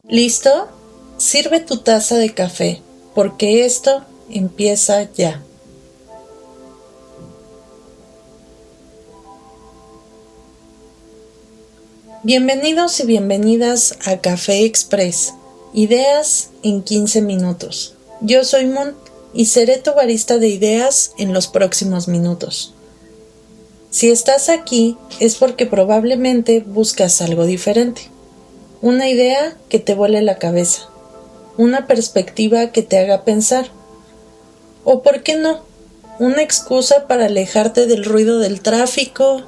¿Listo? Sirve tu taza de café, porque esto empieza ya. Bienvenidos y bienvenidas a Café Express, ideas en 15 minutos. Yo soy Moon y seré tu barista de ideas en los próximos minutos. Si estás aquí es porque probablemente buscas algo diferente. Una idea que te vuele la cabeza, una perspectiva que te haga pensar, o ¿por qué no? Una excusa para alejarte del ruido del tráfico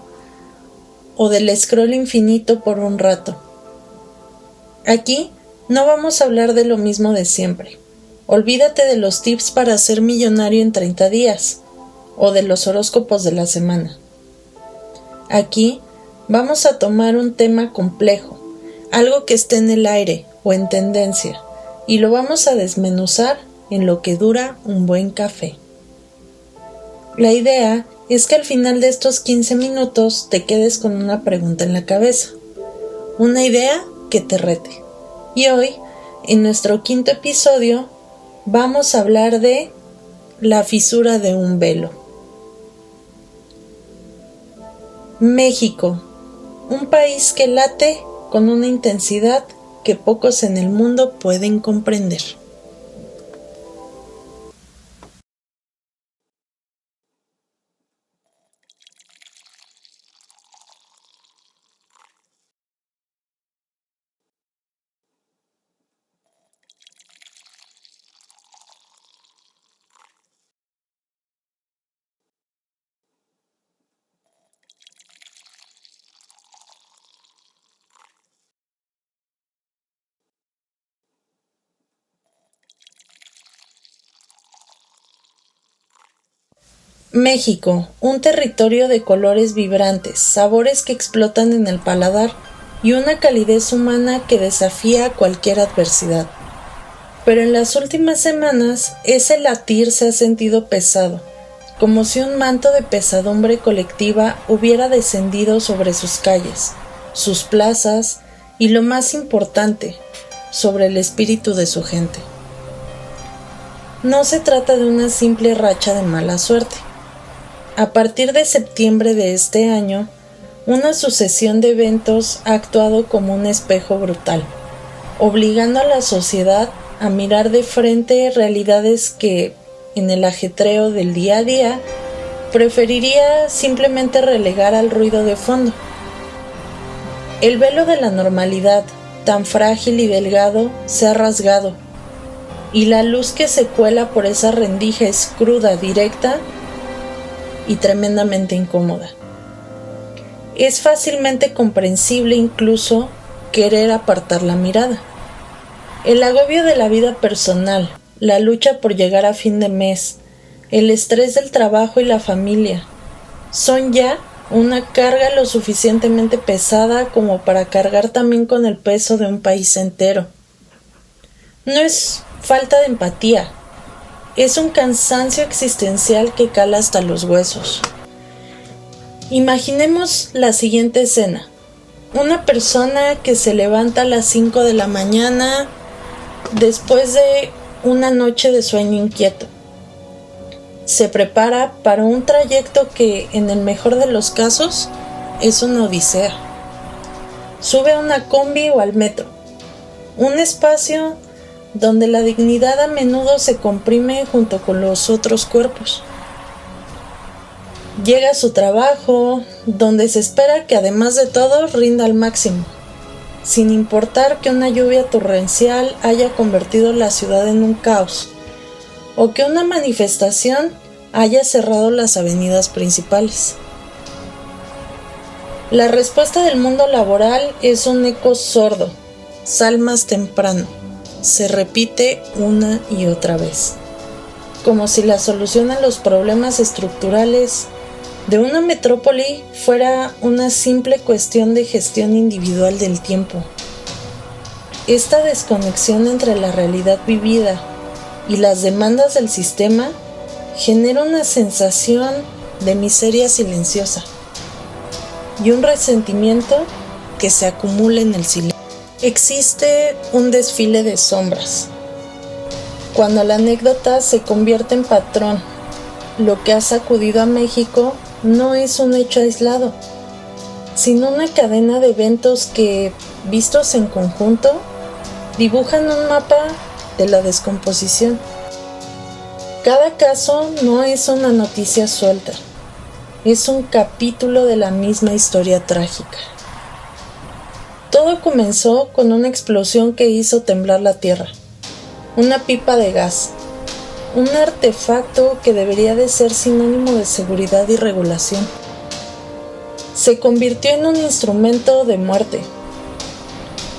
o del scroll infinito por un rato. Aquí no vamos a hablar de lo mismo de siempre. Olvídate de los tips para ser millonario en 30 días o de los horóscopos de la semana. Aquí vamos a tomar un tema complejo, algo que esté en el aire o en tendencia, y lo vamos a desmenuzar en lo que dura un buen café. La idea es que al final de estos 15 minutos te quedes con una pregunta en la cabeza, una idea que te rete. Y hoy, en nuestro 5º episodio, vamos a hablar de la fisura de un velo. México, un país que late con una intensidad que pocos en el mundo pueden comprender. México, un territorio de colores vibrantes, sabores que explotan en el paladar y una calidez humana que desafía cualquier adversidad. Pero en las últimas semanas ese latir se ha sentido pesado, como si un manto de pesadumbre colectiva hubiera descendido sobre sus calles, sus plazas y, lo más importante, sobre el espíritu de su gente. No se trata de una simple racha de mala suerte. A partir de septiembre de este año, una sucesión de eventos ha actuado como un espejo brutal, obligando a la sociedad a mirar de frente realidades que, en el ajetreo del día a día, preferiría simplemente relegar al ruido de fondo. El velo de la normalidad, tan frágil y delgado, se ha rasgado, y la luz que se cuela por esa rendija es cruda, directa y tremendamente incómoda. Es fácilmente comprensible incluso querer apartar la mirada. El agobio de la vida personal, la lucha por llegar a fin de mes, el estrés del trabajo y la familia, son ya una carga lo suficientemente pesada como para cargar también con el peso de un país entero. No es falta de empatía, es un cansancio existencial que cala hasta los huesos. Imaginemos la siguiente escena. Una persona que se levanta a las 5 de la mañana después de una noche de sueño inquieto. Se prepara para un trayecto que, en el mejor de los casos, es una odisea. Sube a una combi o al metro, un espacio donde la dignidad a menudo se comprime junto con los otros cuerpos. Llega a su trabajo, donde se espera que además de todo rinda al máximo, sin importar que una lluvia torrencial haya convertido la ciudad en un caos, o que una manifestación haya cerrado las avenidas principales. La respuesta del mundo laboral es un eco sordo, sal más temprano. Se repite una y otra vez, como si la solución a los problemas estructurales de una metrópoli fuera una simple cuestión de gestión individual del tiempo. Esta desconexión entre la realidad vivida y las demandas del sistema genera una sensación de miseria silenciosa y un resentimiento que se acumula en el silencio. Existe un desfile de sombras. Cuando la anécdota se convierte en patrón, lo que ha sacudido a México no es un hecho aislado, sino una cadena de eventos que, vistos en conjunto, dibujan un mapa de la descomposición. Cada caso no es una noticia suelta, es un capítulo de la misma historia trágica. Todo comenzó con una explosión que hizo temblar la tierra, una pipa de gas, un artefacto que debería de ser sinónimo de seguridad y regulación. Se convirtió en un instrumento de muerte.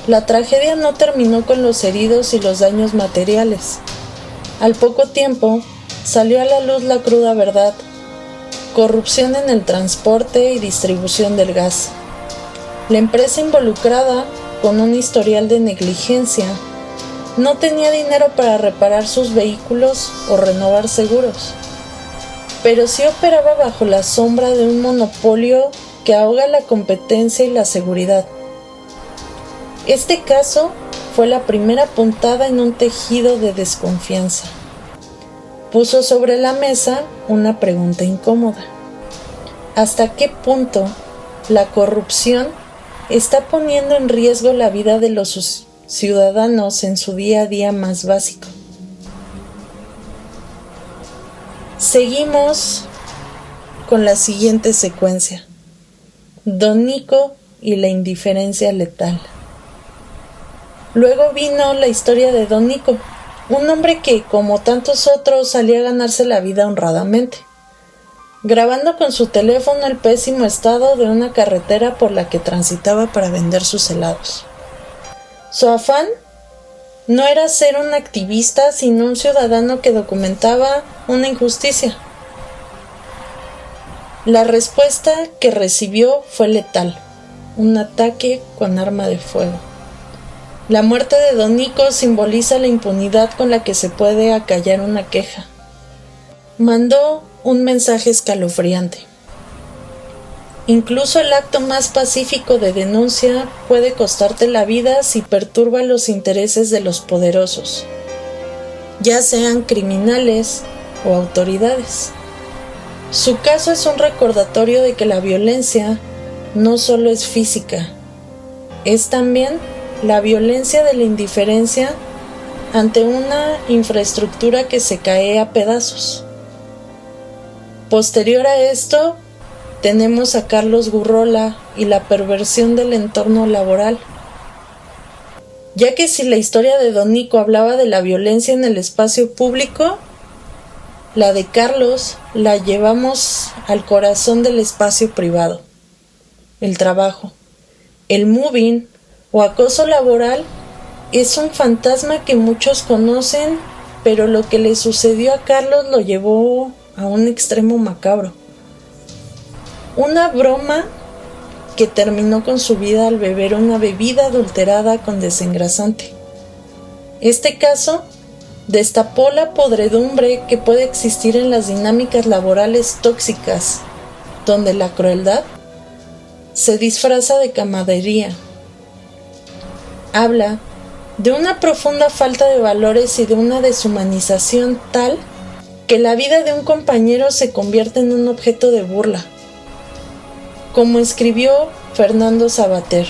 La tragedia no terminó con los heridos y los daños materiales. Al poco tiempo, salió a la luz la cruda verdad: corrupción en el transporte y distribución del gas. La empresa involucrada, con un historial de negligencia, no tenía dinero para reparar sus vehículos o renovar seguros, pero sí operaba bajo la sombra de un monopolio que ahoga la competencia y la seguridad. Este caso fue la primera puntada en un tejido de desconfianza. Puso sobre la mesa una pregunta incómoda: ¿hasta qué punto la corrupción está poniendo en riesgo la vida de los ciudadanos en su día a día más básico? Seguimos con la siguiente secuencia: Don Nico y la indiferencia letal. Luego vino la historia de Don Nico, un hombre que, como tantos otros, salía a ganarse la vida honradamente, grabando con su teléfono el pésimo estado de una carretera por la que transitaba para vender sus helados. Su afán no era ser un activista, sino un ciudadano que documentaba una injusticia. La respuesta que recibió fue letal: un ataque con arma de fuego. La muerte de Don Nico simboliza la impunidad con la que se puede acallar una queja. Mandó un mensaje escalofriante: incluso el acto más pacífico de denuncia puede costarte la vida si perturba los intereses de los poderosos, ya sean criminales o autoridades. Su caso es un recordatorio de que la violencia no solo es física, es también la violencia de la indiferencia ante una infraestructura que se cae a pedazos. Posterior a esto, tenemos a Carlos Gurrola y la perversión del entorno laboral. Ya que si la historia de Don Nico hablaba de la violencia en el espacio público, la de Carlos la llevamos al corazón del espacio privado. El trabajo, el moving o acoso laboral es un fantasma que muchos conocen, pero lo que le sucedió a Carlos lo llevó a un extremo macabro. Una broma que terminó con su vida al beber una bebida adulterada con desengrasante. Este caso destapó la podredumbre que puede existir en las dinámicas laborales tóxicas, donde la crueldad se disfraza de camaradería. Habla de una profunda falta de valores y de una deshumanización tal que la vida de un compañero se convierte en un objeto de burla. Como escribió Fernando Savater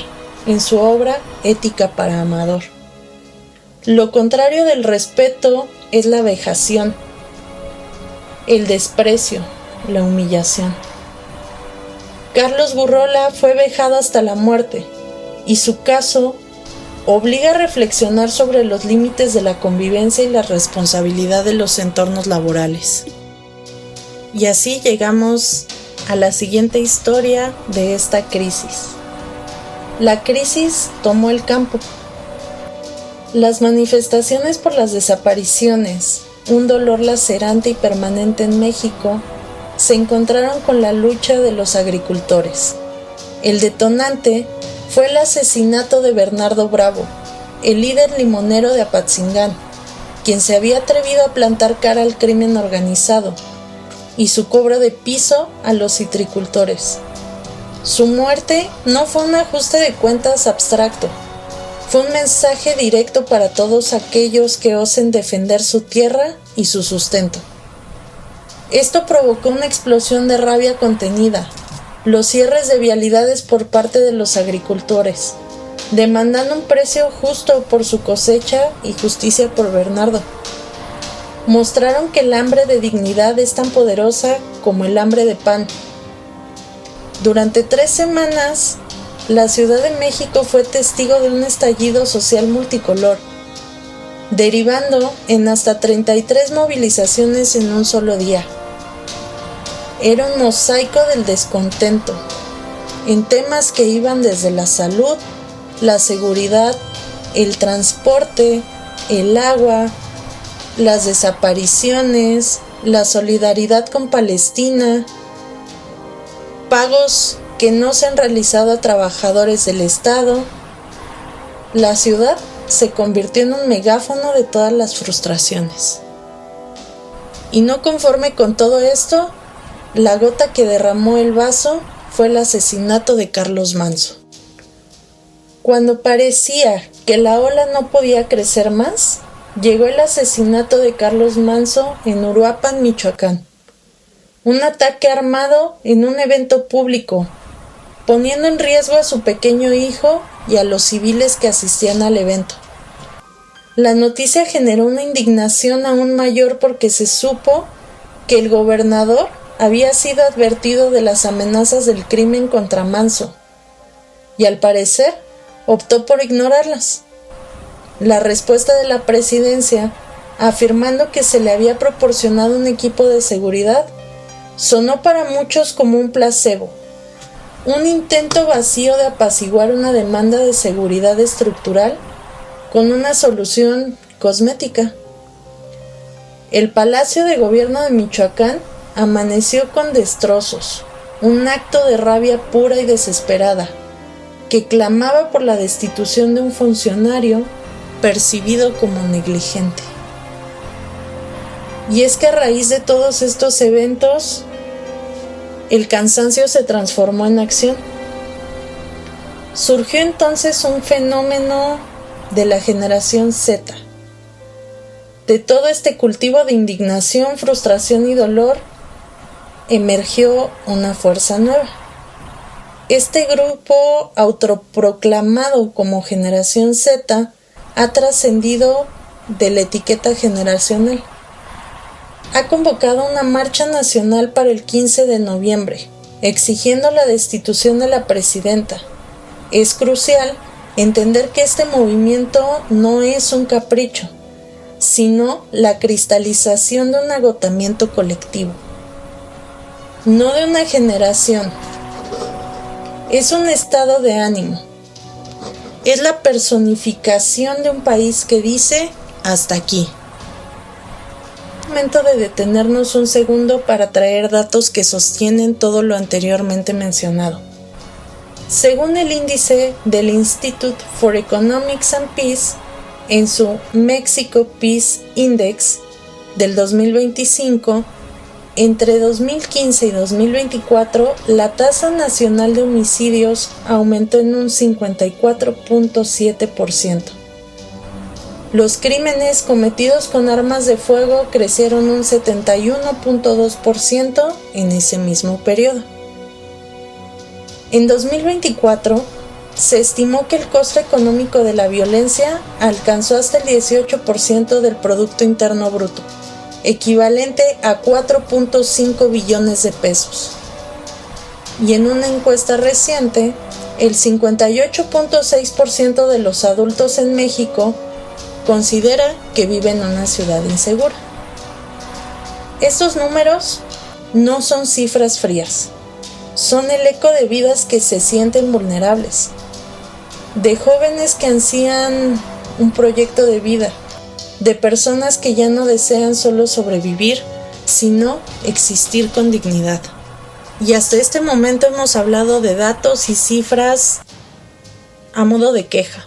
en su obra Ética para Amador: lo contrario del respeto es la vejación, el desprecio, la humillación. Carlos Gurrola fue vejado hasta la muerte, y su caso obliga a reflexionar sobre los límites de la convivencia y la responsabilidad de los entornos laborales. Y así llegamos a la siguiente historia de esta crisis. La crisis tomó el campo. Las manifestaciones por las desapariciones, un dolor lacerante y permanente en México, se encontraron con la lucha de los agricultores. El detonante fue el asesinato de Bernardo Bravo, el líder limonero de Apatzingán, quien se había atrevido a plantar cara al crimen organizado, y su cobro de piso a los citricultores. Su muerte no fue un ajuste de cuentas abstracto, Fue un mensaje directo para todos aquellos que osen defender su tierra y su sustento. Esto provocó una explosión de rabia contenida, los cierres de vialidades por parte de los agricultores, demandando un precio justo por su cosecha y justicia por Bernardo. Mostraron que el hambre de dignidad es tan poderosa como el hambre de pan. Durante 3 semanas, la Ciudad de México fue testigo de un estallido social multicolor, derivando en hasta 33 movilizaciones en un solo día. Era un mosaico del descontento, en temas que iban desde la salud, la seguridad, el transporte, el agua, las desapariciones, la solidaridad con Palestina, pagos que no se han realizado a trabajadores del Estado. La ciudad se convirtió en un megáfono de todas las frustraciones. Y no conforme con todo esto, la gota que derramó el vaso fue el asesinato de Carlos Manzo. Cuando parecía que la ola no podía crecer más, llegó el asesinato de Carlos Manzo en Uruapan, Michoacán. Un ataque armado en un evento público, poniendo en riesgo a su pequeño hijo y a los civiles que asistían al evento. La noticia generó una indignación aún mayor porque se supo que el gobernador había sido advertido de las amenazas del crimen contra Manzo, y al parecer optó por ignorarlas. La respuesta de la presidencia, afirmando que se le había proporcionado un equipo de seguridad, sonó para muchos como un placebo, un intento vacío de apaciguar una demanda de seguridad estructural con una solución cosmética. El Palacio de Gobierno de Michoacán amaneció con destrozos, un acto de rabia pura y desesperada, que clamaba por la destitución de un funcionario percibido como negligente. Y es que a raíz de todos estos eventos, el cansancio se transformó en acción. Surgió entonces un fenómeno de la generación Z. De todo este cultivo de indignación, frustración y dolor, emergió una fuerza nueva. Este grupo autoproclamado como Generación Z ha trascendido de la etiqueta generacional. Ha convocado una marcha nacional para el 15 de noviembre, exigiendo la destitución de la presidenta. Es crucial entender que este movimiento no es un capricho, sino la cristalización de un agotamiento colectivo. No de una generación. Es un estado de ánimo. Es la personificación de un país que dice hasta aquí. Momento de detenernos un segundo para traer datos que sostienen todo lo anteriormente mencionado. Según el índice del Institute for Economics and Peace, en su Mexico Peace Index del 2025, entre 2015 y 2024, la tasa nacional de homicidios aumentó en un 54.7%. Los crímenes cometidos con armas de fuego crecieron un 71.2% en ese mismo periodo. En 2024, se estimó que el costo económico de la violencia alcanzó hasta el 18% del Producto Interno Bruto, equivalente a 4.5 billones de pesos. Y en una encuesta reciente, el 58.6% de los adultos en México considera que vive en una ciudad insegura. Estos números no son cifras frías, son el eco de vidas que se sienten vulnerables, de jóvenes que ansían un proyecto de vida, de personas que ya no desean solo sobrevivir, sino existir con dignidad. Y hasta este momento hemos hablado de datos y cifras a modo de queja.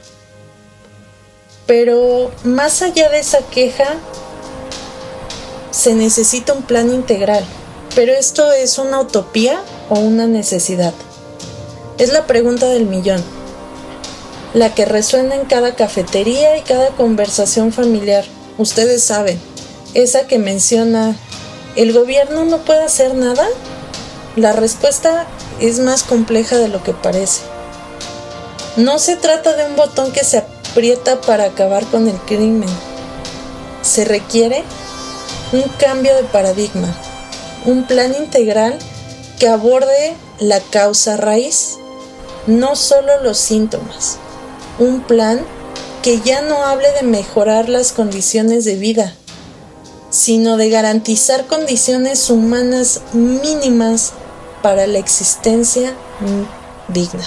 Pero más allá de esa queja, se necesita un plan integral. ¿Pero esto es una utopía o una necesidad? Es la pregunta del millón. la que resuena en cada cafetería y cada conversación familiar. Ustedes saben, esa que menciona, ¿el gobierno no puede hacer nada? La respuesta es más compleja de lo que parece. No se trata de un botón que se aprieta para acabar con el crimen. Se requiere un cambio de paradigma, un plan integral que aborde la causa raíz, no solo los síntomas. Un plan que ya no hable de mejorar las condiciones de vida, sino de garantizar condiciones humanas mínimas para la existencia digna.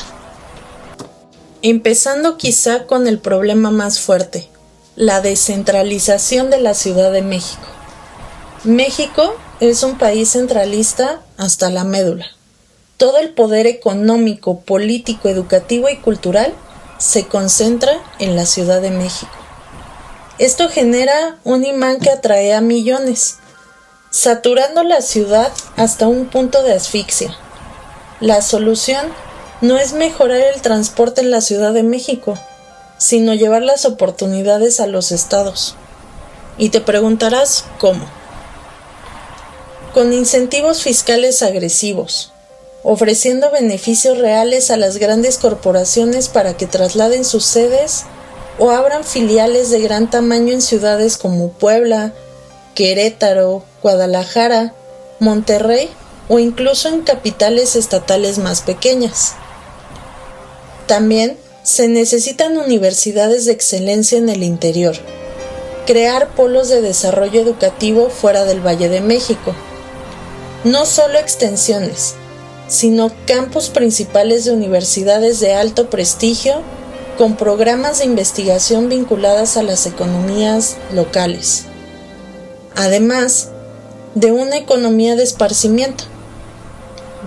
Empezando quizá con el problema más fuerte, la descentralización de la Ciudad de México. México es un país centralista hasta la médula. Todo el poder económico, político, educativo y cultural se concentra en la Ciudad de México. Esto genera un imán que atrae a millones, saturando la ciudad hasta un punto de asfixia. La solución no es mejorar el transporte en la Ciudad de México, sino llevar las oportunidades a los estados. Y te preguntarás, ¿cómo? Con incentivos fiscales agresivos, ofreciendo beneficios reales a las grandes corporaciones para que trasladen sus sedes o abran filiales de gran tamaño en ciudades como Puebla, Querétaro, Guadalajara, Monterrey o incluso en capitales estatales más pequeñas. También se necesitan universidades de excelencia en el interior, crear polos de desarrollo educativo fuera del Valle de México. No solo extensiones, sino campus principales de universidades de alto prestigio con programas de investigación vinculadas a las economías locales. Además de una economía de esparcimiento,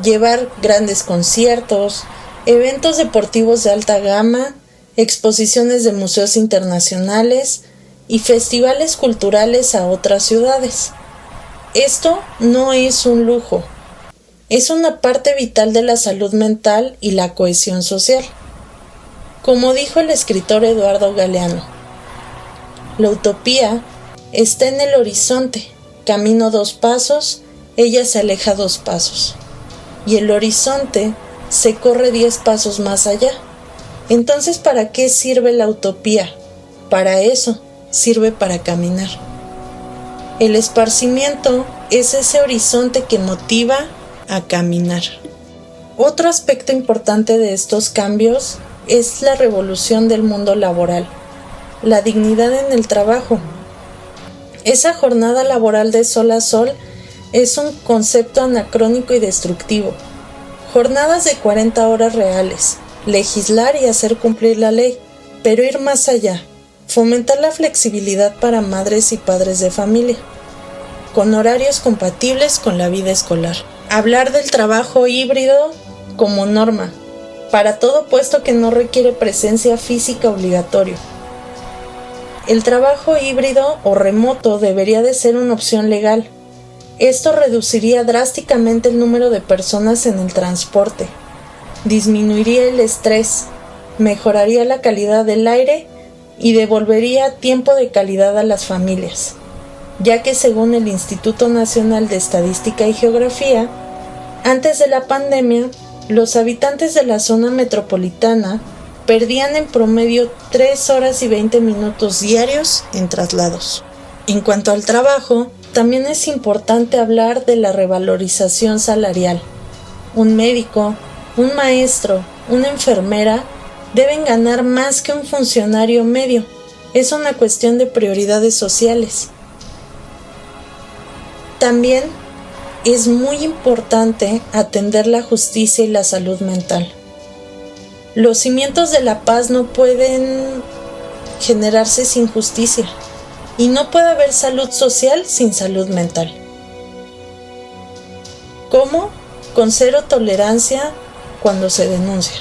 llevar grandes conciertos, eventos deportivos de alta gama, exposiciones de museos internacionales y festivales culturales a otras ciudades. Esto no es un lujo, es una parte vital de la salud mental y la cohesión social. Como dijo el escritor Eduardo Galeano, la utopía está en el horizonte, camino 2 pasos, ella se aleja 2 pasos, y el horizonte se corre 10 pasos más allá. Entonces, ¿para qué sirve la utopía? Para eso, sirve para caminar. El esparcimiento es ese horizonte que motiva a caminar. Otro aspecto importante de estos cambios es la revolución del mundo laboral, la dignidad en el trabajo. Esa jornada laboral de sol a sol es un concepto anacrónico y destructivo. Jornadas de 40 horas reales, legislar y hacer cumplir la ley, pero ir más allá, fomentar la flexibilidad para madres y padres de familia, con horarios compatibles con la vida escolar. Hablar del trabajo híbrido como norma, para todo puesto que no requiere presencia física obligatoria. El trabajo híbrido o remoto debería de ser una opción legal. Esto reduciría drásticamente el número de personas en el transporte, disminuiría el estrés, mejoraría la calidad del aire y devolvería tiempo de calidad a las familias, ya que según el Instituto Nacional de Estadística y Geografía, antes de la pandemia, los habitantes de la zona metropolitana perdían en promedio 3 horas y 20 minutos diarios en traslados. En cuanto al trabajo, también es importante hablar de la revalorización salarial. Un médico, un maestro, una enfermera deben ganar más que un funcionario medio. Es una cuestión de prioridades sociales. También es muy importante atender la justicia y la salud mental. Los cimientos de la paz no pueden generarse sin justicia. Y no puede haber salud social sin salud mental. ¿Cómo? Con 0 tolerancia cuando se denuncia.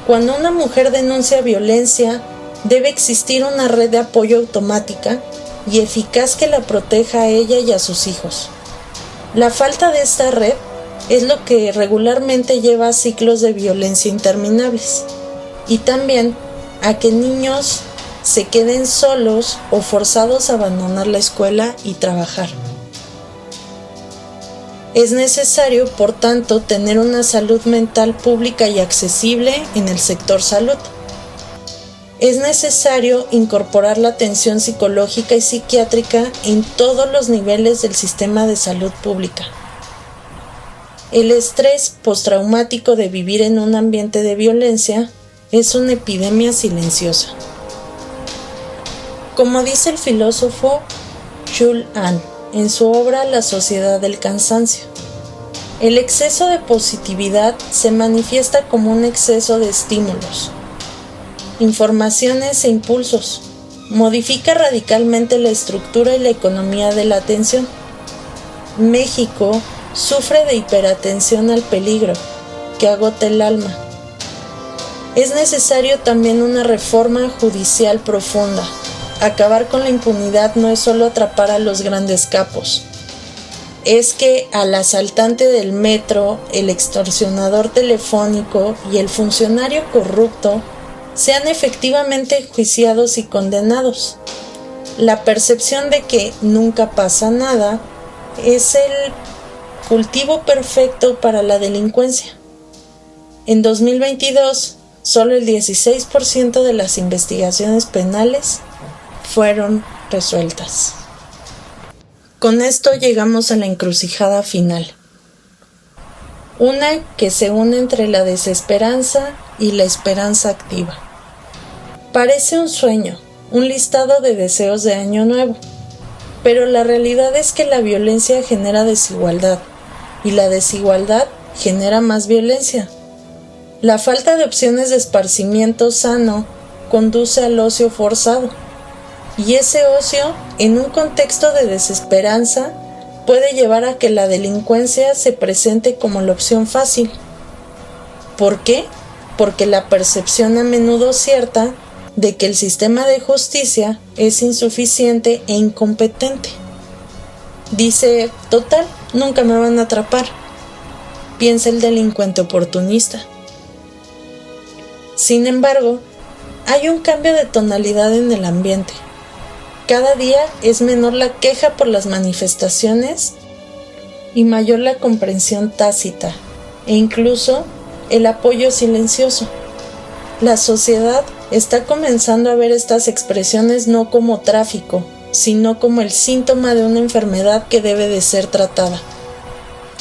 Cuando una mujer denuncia violencia, debe existir una red de apoyo automática y eficaz que la proteja a ella y a sus hijos. La falta de esta red es lo que regularmente lleva a ciclos de violencia interminables. Y también a que niños se queden solos o forzados a abandonar la escuela y trabajar. Es necesario, por tanto, tener una salud mental pública y accesible en el sector salud. Es necesario incorporar la atención psicológica y psiquiátrica en todos los niveles del sistema de salud pública. El estrés postraumático de vivir en un ambiente de violencia es una epidemia silenciosa. Como dice el filósofo Jules Anne en su obra La sociedad del cansancio, el exceso de positividad se manifiesta como un exceso de estímulos, informaciones e impulsos. Modifica radicalmente la estructura y la economía de la atención. México sufre de hiperatención al peligro, que agota el alma. Es necesario también una reforma judicial profunda. Acabar con la impunidad no es solo atrapar a los grandes capos. Es que al asaltante del metro, el extorsionador telefónico y el funcionario corrupto sean efectivamente enjuiciados y condenados. La percepción de que nunca pasa nada es el cultivo perfecto para la delincuencia. En 2022, solo el 16% de las investigaciones penales fueron resueltas. Con esto llegamos a la encrucijada final. Una que se une entre la desesperanza y la esperanza activa. Parece un sueño, un listado de deseos de año nuevo, pero la realidad es que la violencia genera desigualdad y la desigualdad genera más violencia. La falta de opciones de esparcimiento sano conduce al ocio forzado, y ese ocio, en un contexto de desesperanza, puede llevar a que la delincuencia se presente como la opción fácil. ¿Por qué? Porque la percepción a menudo cierta de que el sistema de justicia es insuficiente e incompetente. Dice, total, nunca me van a atrapar, piensa el delincuente oportunista. Sin embargo, hay un cambio de tonalidad en el ambiente. Cada día es menor la queja por las manifestaciones y mayor la comprensión tácita e incluso el apoyo silencioso. La sociedad está comenzando a ver estas expresiones no como tráfico, sino como el síntoma de una enfermedad que debe de ser tratada.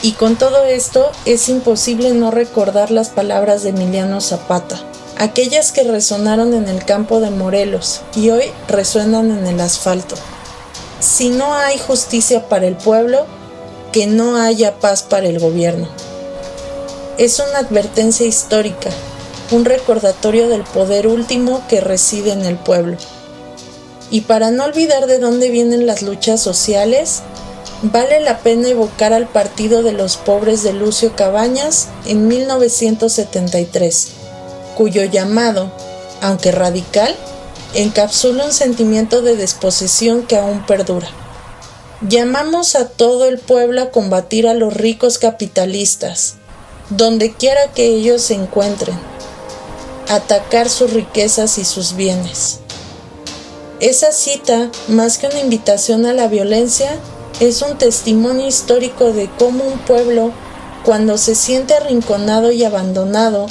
Y con todo esto es imposible no recordar las palabras de Emiliano Zapata, aquellas que resonaron en el campo de Morelos y hoy resuenan en el asfalto. Si no hay justicia para el pueblo, que no haya paz para el gobierno. Es una advertencia histórica, un recordatorio del poder último que reside en el pueblo. Y para no olvidar de dónde vienen las luchas sociales, vale la pena evocar al Partido de los Pobres de Lucio Cabañas en 1973, cuyo llamado, aunque radical, encapsula un sentimiento de desposesión que aún perdura. Llamamos a todo el pueblo a combatir a los ricos capitalistas, donde quiera que ellos se encuentren, atacar sus riquezas y sus bienes. Esa cita, más que una invitación a la violencia, es un testimonio histórico de cómo un pueblo, cuando se siente arrinconado y abandonado,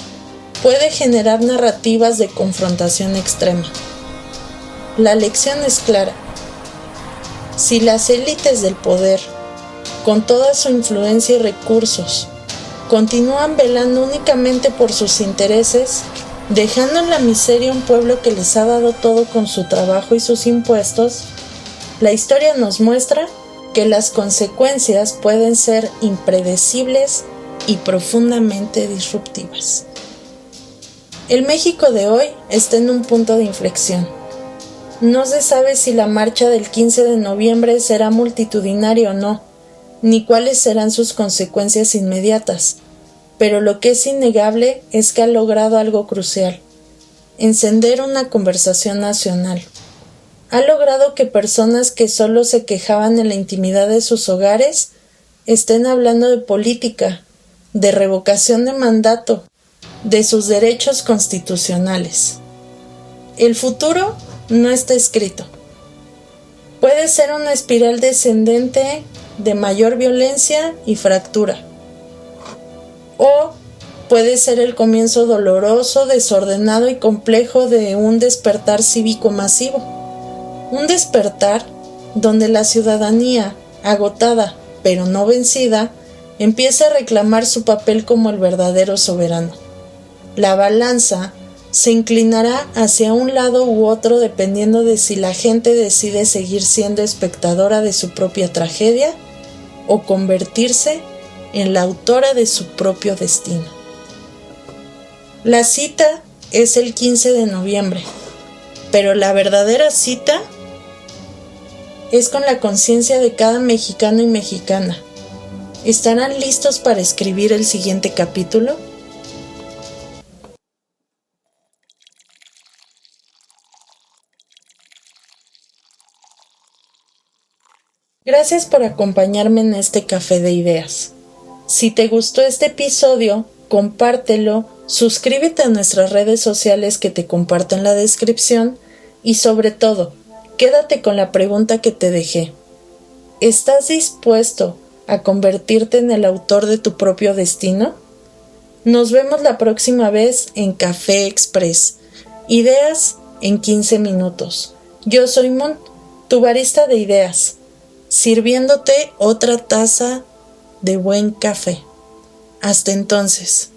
puede generar narrativas de confrontación extrema. La lección es clara. Si las élites del poder, con toda su influencia y recursos, continúan velando únicamente por sus intereses, dejando en la miseria un pueblo que les ha dado todo con su trabajo y sus impuestos, la historia nos muestra que las consecuencias pueden ser impredecibles y profundamente disruptivas. El México de hoy está en un punto de inflexión. No se sabe si la marcha del 15 de noviembre será multitudinaria o no, ni cuáles serán sus consecuencias inmediatas, pero lo que es innegable es que ha logrado algo crucial: encender una conversación nacional. Ha logrado que personas que solo se quejaban en la intimidad de sus hogares estén hablando de política, de revocación de mandato, de sus derechos constitucionales. El futuro no está escrito. Puede ser una espiral descendente de mayor violencia y fractura. O puede ser el comienzo doloroso, desordenado y complejo de un despertar cívico masivo. Un despertar donde la ciudadanía, agotada pero no vencida, empieza a reclamar su papel como el verdadero soberano. La balanza se inclinará hacia un lado u otro dependiendo de si la gente decide seguir siendo espectadora de su propia tragedia o convertirse en la autora de su propio destino. La cita es el 15 de noviembre, pero la verdadera cita es con la conciencia de cada mexicano y mexicana. ¿Estarán listos para escribir el siguiente capítulo? Gracias por acompañarme en este café de ideas. Si te gustó este episodio, compártelo, suscríbete a nuestras redes sociales que te comparto en la descripción y sobre todo, quédate con la pregunta que te dejé. ¿Estás dispuesto a convertirte en el autor de tu propio destino? Nos vemos la próxima vez en Café Express. Ideas en 15 minutos. Yo soy Moon, tu barista de ideas, sirviéndote otra taza de buen café. Hasta entonces.